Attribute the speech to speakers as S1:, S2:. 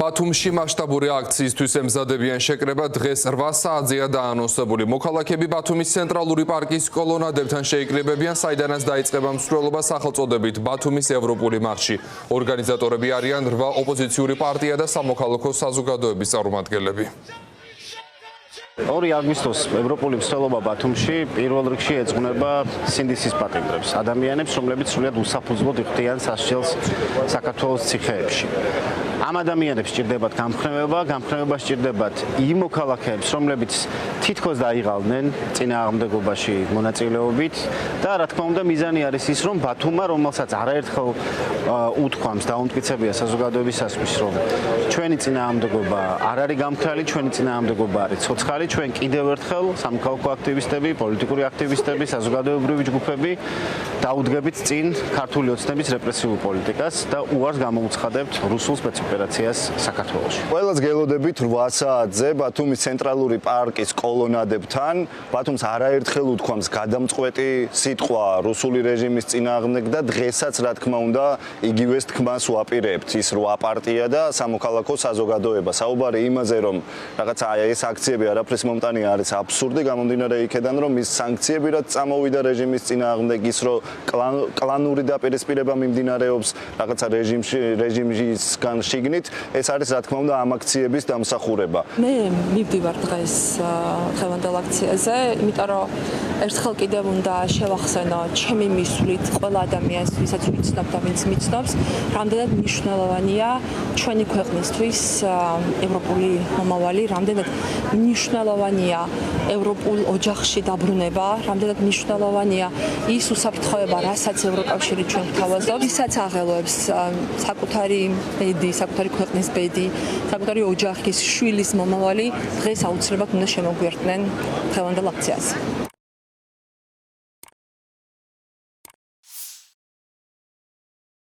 S1: ბათუმში მასშტაბური აქციისთვის ემზადებიან შეკრება დღეს 8 საათზეა დაანონსებული. მოქალაქეები ბათუმის ცენტრალური პარკის კოლონადებთან შეიკრიბებიან, საიდანაც დაიწყება მსვლელობა სახელწოდებით ბათუმის ევროპული მარში. ორგანიზატორები არიან 8 ოპოზიციური პარტია და სამოქალაქო საზოგადოების წარმომადგენლები.
S2: 2 აგვისტოს ევროპული მსვლელობა ბათუმში პირველ რიგში ეძღვნება სინდისის პატიმრებს, ადამიანებს, რომლებიც სრულიად უსაფუძვლოდ იხდიან სასჯელს საქართველოს ციხეებში. ამ ადამიანებს სჭირდებათ გამხნევება სჭირდებათ იმ მოქალაქეებს, რომლებიც თითქოს დაიღალნენ წინააღმდეგობაში მონაწილეობით და რა თქმა უნდა მიზანი არის ის, რომ ბათუმმა, რომელსაც არაერთხელ უთქვამს დაუმტკიცებია საზოგადოების სასმის, რომ ჩვენი წინააღმდეგობა არ არის გამქრალი, ჩვენი წინააღმდეგობა არის ცოცხალი, ჩვენ კიდევ ერთხელ სამოქალაქო აქტივისტები, პოლიტიკური აქტივისტები, საზოგადოებრივი ჯგუფები დაუდგებით წინ ქართული ოცნების რეპრესიულ პოლიტიკას და უარს გამოუცხადებთ რუსულ სპეცოპერაციას საქართველოში.
S3: ყველას გელოდებით 8 საათზე ბათუმის ცენტრალური პარკის კოლონადებთან. ბათუმს არაერთხელ უთქვამს გადამწყვეტი სიტყვა რუსული რეჟიმის წინააღმდეგ და დღესაც რა თქმა უნდა იგივეს თქმას ვაპირებთ ის 8 პარტია და სამოქალაქო საზოგადოება. საუბარი იმაზე რომ რაღაცა ეს აქციები არაფრის მომტანი არის აბსურდი გამომდინარე იქედან რომ ის სანქციები რაც წამოვიდა რეჟიმის წინააღმდეგ ის რომ კლანური დაპირისპირება მიმდინარეობს რაღაცა რეჟიმისგან შიგნით ეს არის რა თქმა უნდა ამ აქციების დამსახურება.
S4: მე მივდივარ დღეს დღევანდელ აქციაზე, იმიტომ რომ ერთხელ კიდევ უნდა შევახსენო ჩემი მისვლით ყველა ადამიანს, ვისაც ვიცნობ და ვინც მიცნობს, რამდენად მნიშვნელოვანია ჩვენი ქვეყნისთვის ევროპული მომავალი, რამდენად მნიშვნელოვანია ევროპულ ოჯახში დაბრუნება, რამდენად მნიშვნელოვანია ის უსაფრთხოება, რასაც ევროკავშირი ჩვენ გვთავაზობს, ისაც აღელვებს საკუთარი ბედი, საკუთარი ქვეყნის ბედი, საკუთარი ოჯახის, შვილის მომავალი, დღეს აუცილებლად უნდა შემოგვიერთდნენ დღევანდელ აქციაზე.